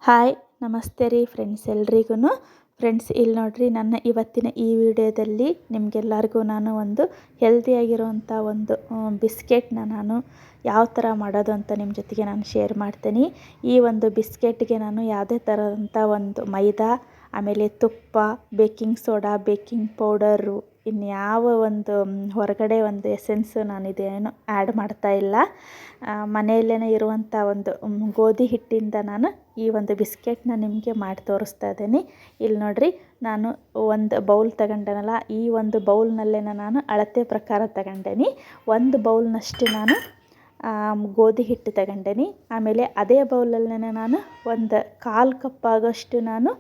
Hi ನಮಸ್ತೆ ರೀ friends ಎಲ್ರಿಗೂ. ಫ್ರೆಂಡ್ಸ್ ಇಲ್ಲಿ ನೋಡ್ರಿ, ನನ್ನ ಇವತ್ತಿನ ಈ ವಿಡಿಯೋದಲ್ಲಿ ನಿಮಗೆಲ್ಲರಿಗೂ ನಾನು ಒಂದು ಹೆಲ್ದಿಯಾಗಿರುವಂಥ ಒಂದು ಬಿಸ್ಕೆಟ್ನ ನಾನು ಯಾವ ಥರ ಮಾಡೋದು ಅಂತ ನಿಮ್ಮ ಜೊತೆಗೆ ನಾನು ಶೇರ್ ಮಾಡ್ತೀನಿ. ಈ ಒಂದು ಬಿಸ್ಕೆಟ್ಗೆ ನಾನು ಯಾವುದೇ ಥರದಂಥ ಒಂದು ಮೈದಾ, ಆಮೇಲೆ ತುಪ್ಪ, ಬೇಕಿಂಗ್ ಸೋಡಾ, ಬೇಕಿಂಗ್ ಪೌಡರು, ಇನ್ಯಾವ ಒಂದು ಹೊರಗಡೆ ಒಂದು ಎಸೆನ್ಸು ನಾನಿದೇನು ಆ್ಯಡ್ ಮಾಡ್ತಾ ಇಲ್ಲ. ಮನೆಯಲ್ಲೇ ಇರುವಂಥ ಒಂದು ಗೋಧಿ ಹಿಟ್ಟಿಂದ ನಾನು ಈ ಒಂದು ಬಿಸ್ಕೆಟ್ನ ನಿಮಗೆ ಮಾಡಿ ತೋರಿಸ್ತಾ ಇದ್ದೀನಿ. ಇಲ್ಲಿ ನೋಡಿರಿ, ನಾನು ಒಂದು ಬೌಲ್ ತಗೊಂಡನಲ್ಲ, ಈ ಒಂದು ಬೌಲ್ನಲ್ಲೇ ನಾನು ಅಳತೆ ಪ್ರಕಾರ ತಗೊಂಡೇನಿ. ಒಂದು ಬೌಲ್ನಷ್ಟು ನಾನು ಗೋಧಿ ಹಿಟ್ಟು ತಗೊಂಡೇನಿ. ಆಮೇಲೆ ಅದೇ ಬೌಲಲ್ಲೇ ನಾನು ಒಂದು 1/4 ಕಪ್ ಆಗೋಷ್ಟು ನಾನು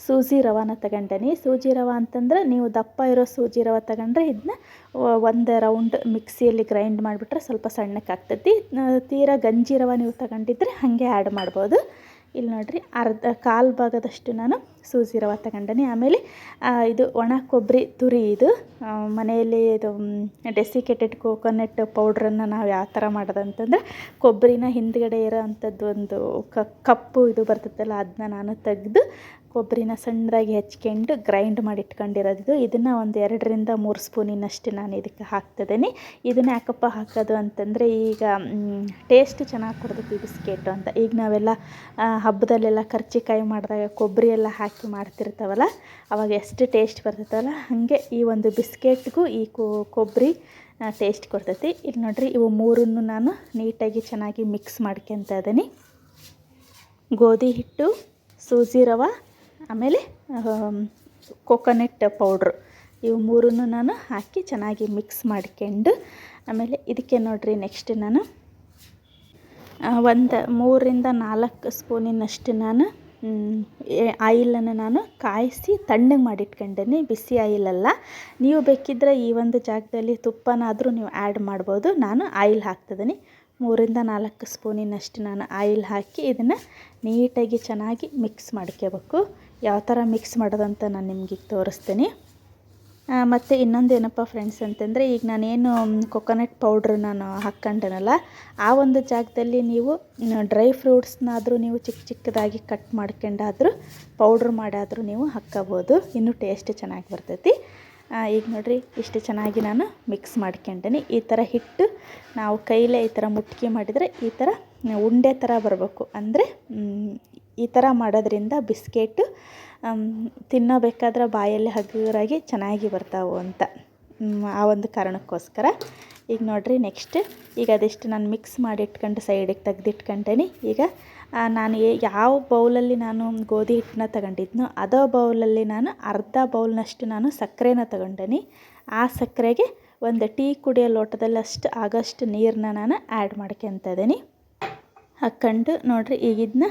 ಸೂಜಿ ರವಾನ ತಗೊಂಡೇನಿ. ಸೂಜಿ ರವೆ ಅಂತಂದ್ರೆ ನೀವು ದಪ್ಪ ಇರೋ ಸೂಜಿ ರವೆ ತಗೊಂಡ್ರೆ ಇದನ್ನ ಒಂದು ರೌಂಡ್ ಮಿಕ್ಸಿಯಲ್ಲಿ ಗ್ರೈಂಡ್ ಮಾಡಿಬಿಟ್ರೆ ಸ್ವಲ್ಪ ಸಣ್ಣಕ್ಕೆ ಆಗ್ತೈತಿ. ತೀರಾ ಗಂಜಿ ರವೆ ನೀವು ತಗೊಂಡಿದ್ರೆ ಹಾಗೆ ಆ್ಯಡ್ ಮಾಡ್ಬೋದು. ಇಲ್ಲಿ ನೋಡಿರಿ, 1/4 ಭಾಗದಷ್ಟು ನಾನು ಸೂಜಿ ರವೆ ತಗೊಂಡೇನಿ. ಆಮೇಲೆ ಇದು ಒಣ ಕೊಬ್ಬರಿ ತುರಿ, ಇದು ಮನೆಯಲ್ಲಿ ಇದು ಡೆಸಿಕೇಟೆಡ್ ಕೋಕೋನಟ್ ಪೌಡ್ರನ್ನು ನಾವು ಯಾವ ಥರ ಮಾಡೋದಂತಂದರೆ, ಕೊಬ್ಬರಿನ ಹಿಂದ್ಗಡೆ ಇರೋ ಅಂಥದ್ದು ಒಂದು ಕಪ್ಪು ಇದು ಬರ್ತೈತಲ್ಲ, ಅದನ್ನ ನಾನು ತೆಗೆದು ಕೊಬ್ಬರಿನ ಸಣ್ಣದಾಗಿ ಹೆಚ್ಕೊಂಡು ಗ್ರೈಂಡ್ ಮಾಡಿ ಇಟ್ಕೊಂಡಿರೋದು. ಇದನ್ನು ಒಂದು 2ರಿಂದ 3 ಸ್ಪೂನಿನಷ್ಟು ನಾನು ಇದಕ್ಕೆ ಹಾಕ್ತಿದ್ದೀನಿ. ಇದನ್ನು ಯಾಕಪ್ಪ ಹಾಕೋದು ಅಂತಂದರೆ, ಈಗ ಟೇಸ್ಟ್ ಚೆನ್ನಾಗಿ ಕೊಡ್ತೈತಿ ಬಿಸ್ಕೆಟು ಅಂತ. ಈಗ ನಾವೆಲ್ಲ ಹಬ್ಬದಲ್ಲೆಲ್ಲ ಕರ್ಜಿಕಾಯಿ ಮಾಡಿದಾಗ ಕೊಬ್ಬರಿ ಎಲ್ಲ ಹಾಕಿ ಮಾಡ್ತಿರ್ತಾವಲ್ಲ, ಅವಾಗ ಎಷ್ಟು ಟೇಸ್ಟ್ ಬರ್ತೈತಲ್ಲ, ಹಾಗೆ ಈ ಒಂದು ಬಿಸ್ಕೆಟ್ಗೂ ಈ ಕೊಬ್ಬರಿ ಟೇಸ್ಟ್ ಕೊಡ್ತೈತಿ. ಇಲ್ಲಿ ನೋಡಿರಿ, ಇವು ಮೂರನ್ನು ನಾನು ನೀಟಾಗಿ ಚೆನ್ನಾಗಿ ಮಿಕ್ಸ್ ಮಾಡ್ಕೊತಾ ಇದ್ದೀನಿ. ಗೋಧಿ ಹಿಟ್ಟು, ಸೂಜಿ ರವೆ, ಆಮೇಲೆ ಕೋಕೋನಟ್ ಪೌಡ್ರು, ಇವು ಮೂರನ್ನು ನಾನು ಹಾಕಿ ಚೆನ್ನಾಗಿ ಮಿಕ್ಸ್ ಮಾಡ್ಕೊಂಡು, ಆಮೇಲೆ ಇದಕ್ಕೆ ನೋಡಿರಿ ನೆಕ್ಸ್ಟ್ ನಾನು ಒಂದು 3ರಿಂದ 4 ಸ್ಪೂನಿನಷ್ಟು ನಾನು ಆಯಿಲನ್ನು ನಾನು ಕಾಯಿಸಿ ತಣ್ಣಗೆ ಮಾಡಿಟ್ಕೊಂಡೇನಿ. ಬಿಸಿ ಆಯಿಲಲ್ಲ. ನೀವು ಬೇಕಿದ್ದರೆ ಈ ಒಂದು ಜಾಗದಲ್ಲಿ ತುಪ್ಪನಾದರೂ ನೀವು ಆ್ಯಡ್ ಮಾಡ್ಬೋದು. ನಾನು ಆಯಿಲ್ ಹಾಕ್ತಿದ್ದೀನಿ. 3ರಿಂದ 4 ಸ್ಪೂನಿನಷ್ಟು ನಾನು ಆಯಿಲ್ ಹಾಕಿ ಇದನ್ನು ನೀಟಾಗಿ ಚೆನ್ನಾಗಿ ಮಿಕ್ಸ್ ಮಾಡ್ಕೋಬೇಕು. ಯಾವ ಥರ ಮಿಕ್ಸ್ ಮಾಡೋದಂತ ನಾನು ನಿಮಗೆ ತೋರಿಸ್ತೀನಿ. ಮತ್ತು ಇನ್ನೊಂದು ಏನಪ್ಪ ಫ್ರೆಂಡ್ಸ್ ಅಂತಂದರೆ, ಈಗ ನಾನೇನು ಕೊಕೊನಟ್ ಪೌಡ್ರ್ ನಾನು ಹಾಕ್ಕೊಂಡೇನಲ್ಲ, ಆ ಒಂದು ಜಾಗದಲ್ಲಿ ನೀವು ಡ್ರೈ ಫ್ರೂಟ್ಸ್ನಾದರೂ ನೀವು ಚಿಕ್ಕದಾಗಿ ಕಟ್ ಮಾಡ್ಕೊಂಡಾದರೂ ಪೌಡ್ರ್ ಮಾಡಾದರೂ ನೀವು ಹಾಕ್ಕೋಬೋದು. ಇನ್ನೂ ಟೇಸ್ಟ್ ಚೆನ್ನಾಗಿ ಬರ್ತೈತಿ. ಈಗ ನೋಡಿರಿ, ಇಷ್ಟು ಚೆನ್ನಾಗಿ ನಾನು ಮಿಕ್ಸ್ ಮಾಡ್ಕೊಂಡೇನಿ. ಈ ಥರ ಹಿಟ್ಟು ನಾವು ಕೈಲೇ ಈ ಥರ ಮುಟ್ಕಿ ಮಾಡಿದರೆ ಈ ಥರ ಉಂಡೆ ಥರ ಬರಬೇಕು. ಅಂದರೆ ಈ ಥರ ಮಾಡೋದ್ರಿಂದ ಬಿಸ್ಕೆಟು ತಿನ್ನೋಬೇಕಾದ್ರೆ ಬಾಯಲ್ಲಿ ಹಗುರಾಗಿ ಚೆನ್ನಾಗಿ ಬರ್ತಾವೆ ಅಂತ, ಆ ಒಂದು ಕಾರಣಕ್ಕೋಸ್ಕರ. ಈಗ ನೋಡಿರಿ ನೆಕ್ಸ್ಟ್, ಈಗ ಅದೆಷ್ಟು ನಾನು ಮಿಕ್ಸ್ ಮಾಡಿ ಇಟ್ಕೊಂಡು ಸೈಡಿಗೆ ತೆಗೆದಿಟ್ಕೊಂಡೇನಿ. ಈಗ ನಾನು ಯಾವ ಬೌಲಲ್ಲಿ ನಾನು ಗೋಧಿ ಹಿಟ್ಟನ್ನ ತಗೊಂಡಿದ್ನೋ ಅದೇ ಬೌಲಲ್ಲಿ ನಾನು ಅರ್ಧ ಬೌಲ್ನಷ್ಟು ನಾನು ಸಕ್ಕರೆನ ತಗೊಂಡೇನಿ. ಆ ಸಕ್ಕರೆಗೆ ಒಂದು ಟೀ ಕುಡಿಯೋ ಲೋಟದಲ್ಲಿ ಆಗೋಷ್ಟು ನೀರನ್ನ ನಾನು ಆ್ಯಡ್ ಮಾಡ್ಕೊತ ಇದ್ದೀನಿ. ಹಾಕ್ಕೊಂಡು ನೋಡಿರಿ, ಈಗ ಇದನ್ನ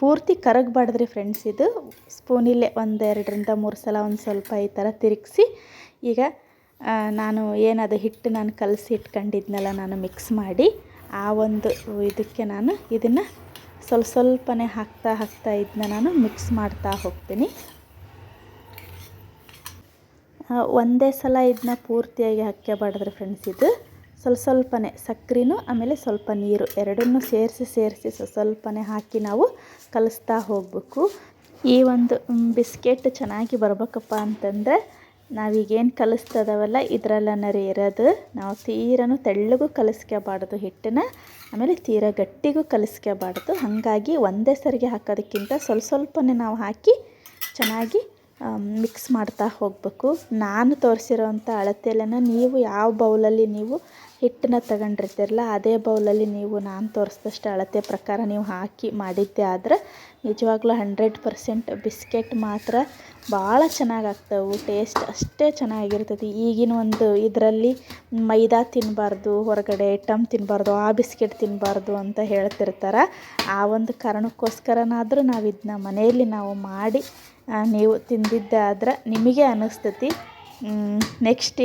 ಪೂರ್ತಿ ಕರಗಬಾರ್ದ್ರಿ ಫ್ರೆಂಡ್ಸ್. ಇದು ಸ್ಪೂನಿಲ್ಲೇ ಒಂದು 2ರಿಂದ 3 ಸಲ ಒಂದು ಸ್ವಲ್ಪ ಈ ಥರ ತಿರುಗಿಸಿ, ಈಗ ನಾನು ಏನದು ಹಿಟ್ಟು ನಾನು ಕಲಸಿ ಇಟ್ಕೊಂಡಿದ್ನಲ್ಲ, ನಾನು ಮಿಕ್ಸ್ ಮಾಡಿ ಆ ಒಂದು ಇದಕ್ಕೆ ನಾನು ಇದನ್ನು ಸ್ವಲ್ಪನೇ ಹಾಕ್ತಾ ಇದನ್ನ ನಾನು ಮಿಕ್ಸ್ ಮಾಡ್ತಾ ಹೋಗ್ತೀನಿ. ಒಂದೇ ಸಲ ಇದನ್ನ ಪೂರ್ತಿಯಾಗಿ ಹಾಕ್ಕೋಬಾರ್ದ್ರಿ ಫ್ರೆಂಡ್ಸ್. ಇದು ಸ್ವಲ್ಪನೇ ಸಕ್ಕರೆನೂ ಆಮೇಲೆ ಸ್ವಲ್ಪ ನೀರು ಎರಡನ್ನೂ ಸೇರಿಸಿ ಸ್ವಲ್ಪನೇ ಹಾಕಿ ನಾವು ಕಲಿಸ್ತಾ ಹೋಗಬೇಕು. ಈ ಒಂದು ಬಿಸ್ಕೆಟ್ ಚೆನ್ನಾಗಿ ಬರ್ಬೇಕಪ್ಪ ಅಂತಂದರೆ ನಾವೀಗೇನು ಕಲಿಸ್ತದವಲ್ಲ ಇದರಲ್ಲೇ ಇರೋದು. ನಾವು ತೀರನೂ ತೆಳ್ಳಗೂ ಕಲಿಸ್ಕೋಬಾರ್ದು ಹಿಟ್ಟನ್ನ, ಆಮೇಲೆ ತೀರಾ ಗಟ್ಟಿಗೂ ಕಲಿಸ್ಕೋಬಾರ್ದು. ಹಾಗಾಗಿ ಒಂದೇ ಸರಿಗೆ ಹಾಕೋದಕ್ಕಿಂತ ಸ್ವಲ್ಪನೇ ನಾವು ಹಾಕಿ ಚೆನ್ನಾಗಿ ಮಿಕ್ಸ್ ಮಾಡ್ತಾ ಹೋಗಬೇಕು. ನಾನು ತೋರಿಸಿರೋವಂಥ ಅಳತೆಯಲ್ಲೇ ನೀವು ಯಾವ ಬೌಲಲ್ಲಿ ನೀವು ಹಿಟ್ಟನ್ನ ತಗೊಂಡಿರ್ತೀರಲ್ಲ, ಅದೇ ಬೌಲಲ್ಲಿ ನೀವು ನಾನು ತೋರಿಸಿದಷ್ಟು ಅಳತೆ ಪ್ರಕಾರ ನೀವು ಹಾಕಿ ಮಾಡಿದ್ದೆ ಆದರೆ ನಿಜವಾಗ್ಲೂ 100% ಬಿಸ್ಕೆಟ್ ಮಾತ್ರ ಭಾಳ ಚೆನ್ನಾಗಾಗ್ತವೆ. ಟೇಸ್ಟ್ ಅಷ್ಟೇ ಚೆನ್ನಾಗಿರ್ತೈತಿ. ಈಗಿನ ಒಂದು ಇದರಲ್ಲಿ ಮೈದಾ ತಿನ್ನಬಾರ್ದು, ಹೊರಗಡೆ ಐಟಮ್ ತಿನ್ನಬಾರ್ದು, ಆ ಬಿಸ್ಕೆಟ್ ತಿನ್ನಬಾರ್ದು ಅಂತ ಹೇಳ್ತಿರ್ತಾರೆ. ಆ ಒಂದು ಕಾರಣಕ್ಕೋಸ್ಕರನಾದರೂ ನಾವು ಇದನ್ನ ಮನೆಯಲ್ಲಿ ನಾವು ಮಾಡಿ ನೀವು ತಿಂದಿದ್ದೆ ಆದ್ರೆ ನಿಮಗೆ ಅನ್ನಿಸ್ತೈತಿ ನೆಕ್ಸ್ಟ್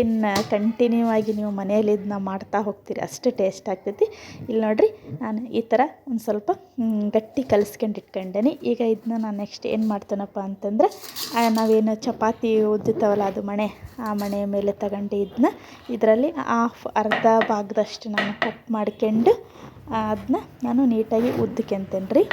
ಕಂಟಿನ್ಯೂ ಆಗಿ ನೀವು ಮನೆಯಲ್ಲಿ ಇದನ್ನ ಮಾಡ್ತಾ ಹೋಗ್ತೀರಿ, ಅಷ್ಟು ಟೇಸ್ಟ್ ಆಗ್ತೈತಿ. ಇಲ್ಲಿ ನೋಡಿರಿ, ನಾನು ಈ ಥರ ಒಂದು ಸ್ವಲ್ಪ ಗಟ್ಟಿ ಕಲಿಸ್ಕೊಂಡು ಇಟ್ಕೊಂಡೇನಿ. ಈಗ ಇದನ್ನ ನಾನು ನೆಕ್ಸ್ಟ್ ಏನು ಮಾಡ್ತೇನಪ್ಪ ಅಂತಂದರೆ, ನಾವೇನು ಚಪಾತಿ ಉದ್ದುತ್ತವಲ್ಲ ಅದು ಮಣೆ, ಆ ಮಣೆ ಮೇಲೆ ತಗೊಂಡು ಇದನ್ನ ಇದರಲ್ಲಿ ಅರ್ಧ ಭಾಗದಷ್ಟು ನಾನು ಕಟ್ ಮಾಡ್ಕೊಂಡು ಅದನ್ನ ನಾನು ನೀಟಾಗಿ ಉದ್ದುಕೊಂತೇನೆ ರೀ.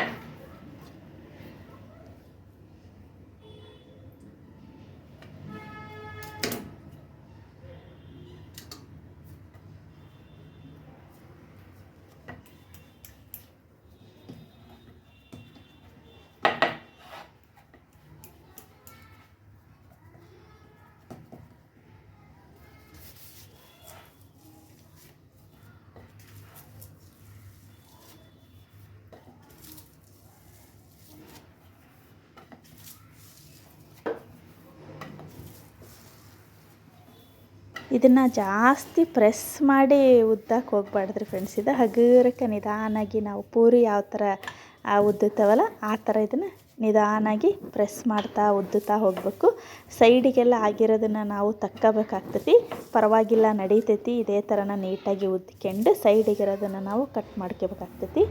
ಇದನ್ನು ಜಾಸ್ತಿ ಪ್ರೆಸ್ ಮಾಡಿ ಉದ್ದಕ್ಕೆ ಹೋಗ್ಬಾರ್ದ್ರಿ ಫ್ರೆಂಡ್ಸ್. ಇದು ಹಗುರಕ್ಕೆ ನಿಧಾನಾಗಿ ನಾವು ಪೂರಿ ಯಾವ ಥರ ಉದ್ದುತ್ತವಲ್ಲ ಆ ಥರ ಇದನ್ನು ನಿಧಾನಾಗಿ ಪ್ರೆಸ್ ಮಾಡ್ತಾ ಉದ್ದುತ್ತಾ ಹೋಗಬೇಕು. ಸೈಡಿಗೆಲ್ಲ ಆಗಿರೋದನ್ನು ನಾವು ತಕ್ಕೋಬೇಕಾಗ್ತೈತಿ. ಪರವಾಗಿಲ್ಲ, ನಡೀತೈತಿ. ಇದೇ ಥರನ ನೀಟಾಗಿ ಉದ್ಕೊಂಡು ಸೈಡಿಗಿರೋದನ್ನು ನಾವು ಕಟ್ ಮಾಡ್ಕೋಬೇಕಾಗ್ತೈತಿ.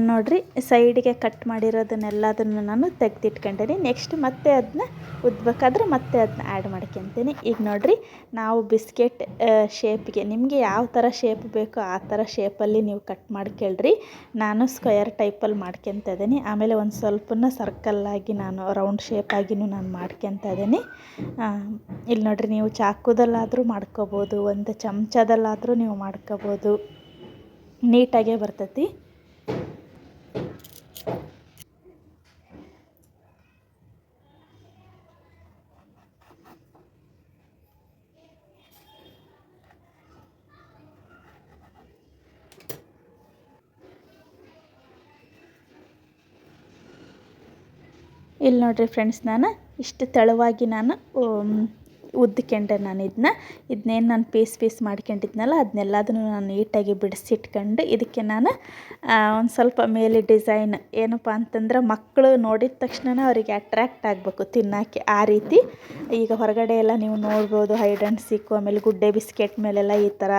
ನೋಡಿರಿ, ಸೈಡಿಗೆ ಕಟ್ ಮಾಡಿರೋದನ್ನೆಲ್ಲದನ್ನು ನಾನು ತೆಗೆದಿಟ್ಕೊಂಡೀನಿ. ನೆಕ್ಸ್ಟ್ ಮತ್ತೆ ಅದನ್ನ ಉದ್ಬೇಕಾದ್ರೆ ಮತ್ತೆ ಅದನ್ನ ಆ್ಯಡ್ ಮಾಡ್ಕೊತೀನಿ. ಈಗ ನೋಡಿರಿ, ನಾವು ಬಿಸ್ಕೆಟ್ ಶೇಪ್ಗೆ ನಿಮಗೆ ಯಾವ ಥರ ಶೇಪ್ ಬೇಕೋ ಆ ಥರ ಶೇಪಲ್ಲಿ ನೀವು ಕಟ್ ಮಾಡ್ಕೊಳ್ರಿ. ನಾನು ಸ್ಕ್ವೇರ್ ಟೈಪಲ್ಲಿ ಮಾಡ್ಕೊತ ಇದ್ದೀನಿ. ಆಮೇಲೆ ಒಂದು ಸ್ವಲ್ಪನ ಸರ್ಕಲ್ಲಾಗಿ ನಾನು ರೌಂಡ್ ಶೇಪಾಗಿನೂ ನಾನು ಮಾಡ್ಕೊತ ಇದ್ದೀನಿ. ಇಲ್ಲಿ ನೋಡಿರಿ, ನೀವು ಚಾಕುದಲ್ಲಾದರೂ ಮಾಡ್ಕೋಬೋದು, ಒಂದು ಚಮಚದಲ್ಲಾದರೂ ನೀವು ಮಾಡ್ಕೋಬೋದು. ನೀಟಾಗೇ ಬರ್ತೈತಿ. ಇಲ್ಲಿ ನೋಡಿರಿ ಫ್ರೆಂಡ್ಸ್, ನಾನು ಇಷ್ಟು ತೆಳುವಾಗಿ ನಾನು ಉದ್ಕೊಂಡೆ. ಇದನ್ನೇನು ನಾನು ಪೀಸ್ ಮಾಡ್ಕೊಂಡಿದ್ನಲ್ಲ ಅದನ್ನೆಲ್ಲದನ್ನು ನಾನು ನೀಟಾಗಿ ಬಿಡಿಸಿಟ್ಕೊಂಡು ಇದಕ್ಕೆ ನಾನು ಒಂದು ಸ್ವಲ್ಪ ಮೇಲೆ ಡಿಸೈನ್ ಏನಪ್ಪ ಅಂತಂದ್ರೆ ಮಕ್ಕಳು ನೋಡಿದ ತಕ್ಷಣ ಅವರಿಗೆ ಅಟ್ರ್ಯಾಕ್ಟ್ ಆಗಬೇಕು ತಿನ್ನೋಕ್ಕೆ. ಆ ರೀತಿ ಈಗ ಹೊರಗಡೆ ಎಲ್ಲ ನೀವು ನೋಡ್ಬೋದು, ಹೈಡ್ ಆ್ಯಂಡ್ ಸೀಕು, ಆಮೇಲೆ ಗುಡ್ಡೆ ಬಿಸ್ಕೆಟ್ ಮೇಲೆಲ್ಲ ಈ ಥರ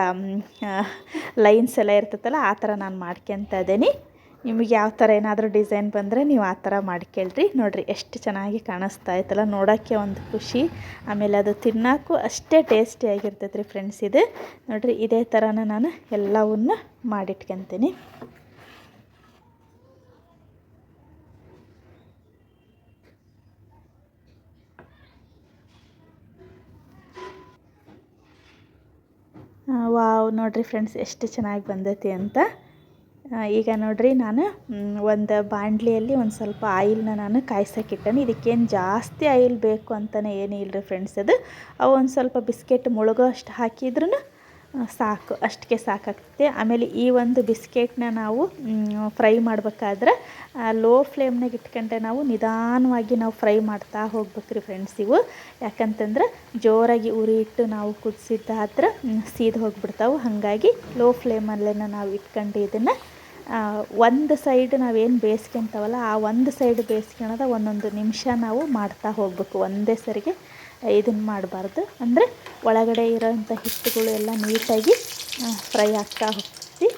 ಲೈನ್ಸ್ ಎಲ್ಲ ಇರ್ತೈತಲ್ಲ ಆ ಥರ ನಾನು ಮಾಡ್ಕೊತ ಇದ್ದೀನಿ. ನಿಮಗೆ ಯಾವ ಥರ ಏನಾದರೂ ಡಿಸೈನ್ ಬಂದರೆ ನೀವು ಆ ಥರ ಮಾಡ್ಕೊಳ್ರಿ. ನೋಡಿರಿ ಎಷ್ಟು ಚೆನ್ನಾಗಿ ಕಾಣಿಸ್ತಾ ಇತ್ತಲ್ಲ, ನೋಡೋಕ್ಕೆ ಒಂದು ಖುಷಿ, ಆಮೇಲೆ ಅದು ತಿನ್ನೋಕ್ಕೂ ಅಷ್ಟೇ ಟೇಸ್ಟಿಯಾಗಿರ್ತೈತೆ ರೀ ಫ್ರೆಂಡ್ಸ್. ಇದು ನೋಡಿರಿ, ಇದೇ ಥರನ ನಾನು ಎಲ್ಲವನ್ನ ಮಾಡಿಟ್ಕೊತೀನಿ. ವಾವ್, ನೋಡಿರಿ ಫ್ರೆಂಡ್ಸ್ ಎಷ್ಟು ಚೆನ್ನಾಗಿ ಬಂದೈತಿ ಅಂತ. ಈಗ ನೋಡಿರಿ, ನಾನು ಒಂದು ಬಾಣಲಿಯಲ್ಲಿ ಒಂದು ಸ್ವಲ್ಪ ಆಯಿಲ್ನ ನಾನು ಕಾಯ್ಸೋಕ್ಕಿಟ್ಟೇನೆ. ಇದಕ್ಕೇನು ಜಾಸ್ತಿ ಆಯಿಲ್ ಬೇಕು ಅಂತಲೇ ಏನೂ ಇಲ್ಲ ರೀ ಫ್ರೆಂಡ್ಸ್. ಅದು ಒಂದು ಸ್ವಲ್ಪ ಬಿಸ್ಕೆಟ್ ಮುಳುಗೋ ಅಷ್ಟು ಹಾಕಿದ್ರೂ ಸಾಕು, ಅಷ್ಟಕ್ಕೆ ಸಾಕಾಗ್ತದೆ. ಆಮೇಲೆ ಈ ಒಂದು ಬಿಸ್ಕೆಟ್ನ ನಾವು ಫ್ರೈ ಮಾಡಬೇಕಾದ್ರೆ ಲೋ ಫ್ಲೇಮ್ನಾಗ ಇಟ್ಕೊಂಡ್ರೆ ನಾವು ನಿಧಾನವಾಗಿ ನಾವು ಫ್ರೈ ಮಾಡ್ತಾ ಹೋಗ್ಬೇಕ್ರಿ ಫ್ರೆಂಡ್ಸ್. ಇವು ಯಾಕಂತಂದ್ರೆ ಜೋರಾಗಿ ಉರಿ ಇಟ್ಟು ನಾವು ಕುದಿಸಿದ್ದಾದ್ರೆ ಸೀದು ಹೋಗಿಬಿಡ್ತಾವೆ. ಹಾಗಾಗಿ ಲೋ ಫ್ಲೇಮಲ್ಲೇ ನಾವು ಇಟ್ಕೊಂಡು ಇದನ್ನು ಒಂದು ಸೈಡ್ ನಾವೇನು ಬೇಯಿಸ್ಕೊಂತವಲ್ಲ ಆ ಒಂದು ಸೈಡ್ ಬೇಯಿಸ್ಕೊಳೋದ ಒಂದೊಂದು ನಿಮಿಷ ನಾವು ಮಾಡ್ತಾ ಹೋಗಬೇಕು. ಒಂದೇ ಸರಿಗೆ ಇದನ್ನು ಮಾಡಬಾರ್ದು, ಅಂದರೆ ಒಳಗಡೆ ಇರೋಂಥ ಹಿಟ್ಟುಗಳು ಎಲ್ಲ ನೀಟಾಗಿ ಫ್ರೈ ಆಗ್ತಾ ಹೋಗ್ತೀವಿ.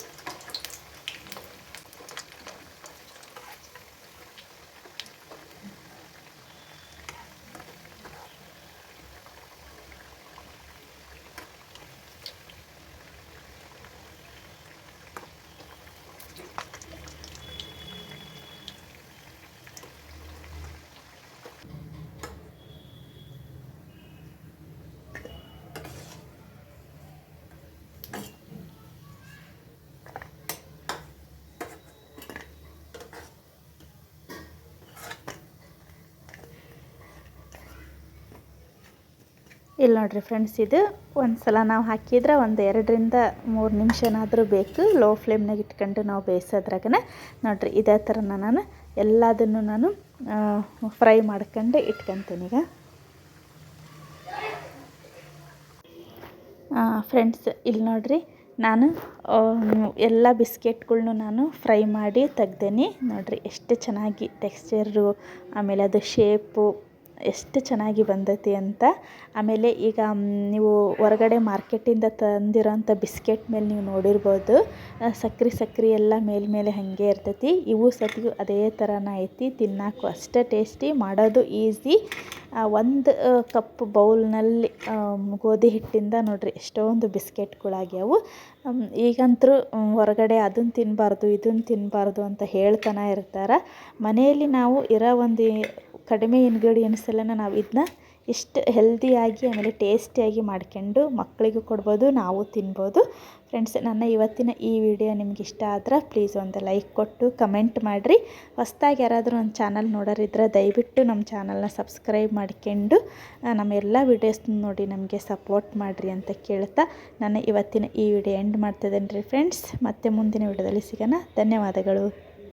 ಇಲ್ಲಿ ನೋಡಿರಿ ಫ್ರೆಂಡ್ಸ್, ಇದು ಒಂದು ಸಲ ನಾವು ಹಾಕಿದ್ರೆ ಒಂದು 2-3 ನಿಮಿಷನಾದರೂ ಬೇಕು ಲೋ ಫ್ಲೇಮ್ನಾಗ ಇಟ್ಕೊಂಡು ನಾವು ಬೇಯಿಸೋದ್ರಾಗನ. ನೋಡಿರಿ, ಇದೇ ಥರ ನಾನು ಎಲ್ಲದನ್ನು ನಾನು ಫ್ರೈ ಮಾಡ್ಕೊಂಡು ಇಟ್ಕೊತೀನಿ. ಈಗ ಫ್ರೆಂಡ್ಸ್, ಇಲ್ಲಿ ನೋಡಿರಿ, ನಾನು ಎಲ್ಲ ಬಿಸ್ಕೆಟ್ಗಳ್ನು ನಾನು ಫ್ರೈ ಮಾಡಿ ತೆಗ್ದೇನಿ. ನೋಡಿರಿ ಎಷ್ಟು ಚೆನ್ನಾಗಿ ಟೆಕ್ಸ್ಚರು, ಆಮೇಲೆ ಅದು ಶೇಪು ಎಷ್ಟು ಚೆನ್ನಾಗಿ ಬಂದೈತಿ ಅಂತ. ಆಮೇಲೆ ಈಗ ನೀವು ಹೊರಗಡೆ ಮಾರ್ಕೆಟಿಂದ ತಂದಿರೋಂಥ ಬಿಸ್ಕೆಟ್ ಮೇಲೆ ನೀವು ನೋಡಿರ್ಬೋದು, ಸಕ್ಕರೆ ಎಲ್ಲ ಮೇಲ್ಮೇಲೆ ಹಾಗೆ ಇರ್ತೈತಿ. ಇವು ಸತಿಗೂ ಅದೇ ಥರನ ಐತಿ. ತಿನ್ನೋಕ್ಕೂ ಅಷ್ಟೇ ಟೇಸ್ಟಿ, ಮಾಡೋದು ಈಸಿ. ಒಂದು ಕಪ್ ಬೌಲ್ನಲ್ಲಿ ಗೋಧಿ ಹಿಟ್ಟಿಂದ ನೋಡಿರಿ ಎಷ್ಟೊಂದು ಬಿಸ್ಕೆಟ್ಗಳಾಗ್ಯಾವು. ಈಗಂತೂ ಹೊರಗಡೆ ಅದನ್ನು ತಿನ್ನಬಾರ್ದು ಇದನ್ನು ತಿನ್ನಬಾರ್ದು ಅಂತ ಹೇಳ್ತಾನೆ ಇರ್ತಾರೆ. ಮನೆಯಲ್ಲಿ ನಾವು ಇರೋ ಒಂದು ಕಡಿಮೆ ಇಂಗ್ರೀಡಿಯೆಂಟ್ಸಲ್ಲೇ ನಾವು ಇದನ್ನ ಎಷ್ಟು ಹೆಲ್ದಿಯಾಗಿ ಆಮೇಲೆ ಟೇಸ್ಟಿಯಾಗಿ ಮಾಡ್ಕೊಂಡು ಮಕ್ಕಳಿಗೂ ಕೊಡ್ಬೋದು, ನಾವು ತಿನ್ಬೋದು. ಫ್ರೆಂಡ್ಸ್, ನನ್ನ ಇವತ್ತಿನ ಈ ವಿಡಿಯೋ ನಿಮ್ಗೆ ಇಷ್ಟ ಆದ್ರೆ ಪ್ಲೀಸ್ ಒಂದು ಲೈಕ್ ಕೊಟ್ಟು ಕಮೆಂಟ್ ಮಾಡಿರಿ. ಹೊಸ್ದಾಗಿ ಯಾರಾದರೂ ನನ್ನ ಚಾನಲ್ ನೋಡೋರಿದ್ರೆ ದಯವಿಟ್ಟು ನಮ್ಮ ಚಾನಲ್ನ ಸಬ್ಸ್ಕ್ರೈಬ್ ಮಾಡ್ಕೊಂಡು ನಮ್ಮ ಎಲ್ಲ ವೀಡಿಯೋಸ್ ನೋಡಿ ನಮಗೆ ಸಪೋರ್ಟ್ ಮಾಡಿರಿ ಅಂತ ಕೇಳ್ತಾ ನನ್ನ ಇವತ್ತಿನ ಈ ವಿಡಿಯೋ ಎಂಡ್ ಮಾಡ್ತಿದ್ದೇನೆ ರೀ ಫ್ರೆಂಡ್ಸ್. ಮತ್ತೆ ಮುಂದಿನ ವಿಡಿಯೋದಲ್ಲಿ ಸಿಗೋಣ. ಧನ್ಯವಾದಗಳು.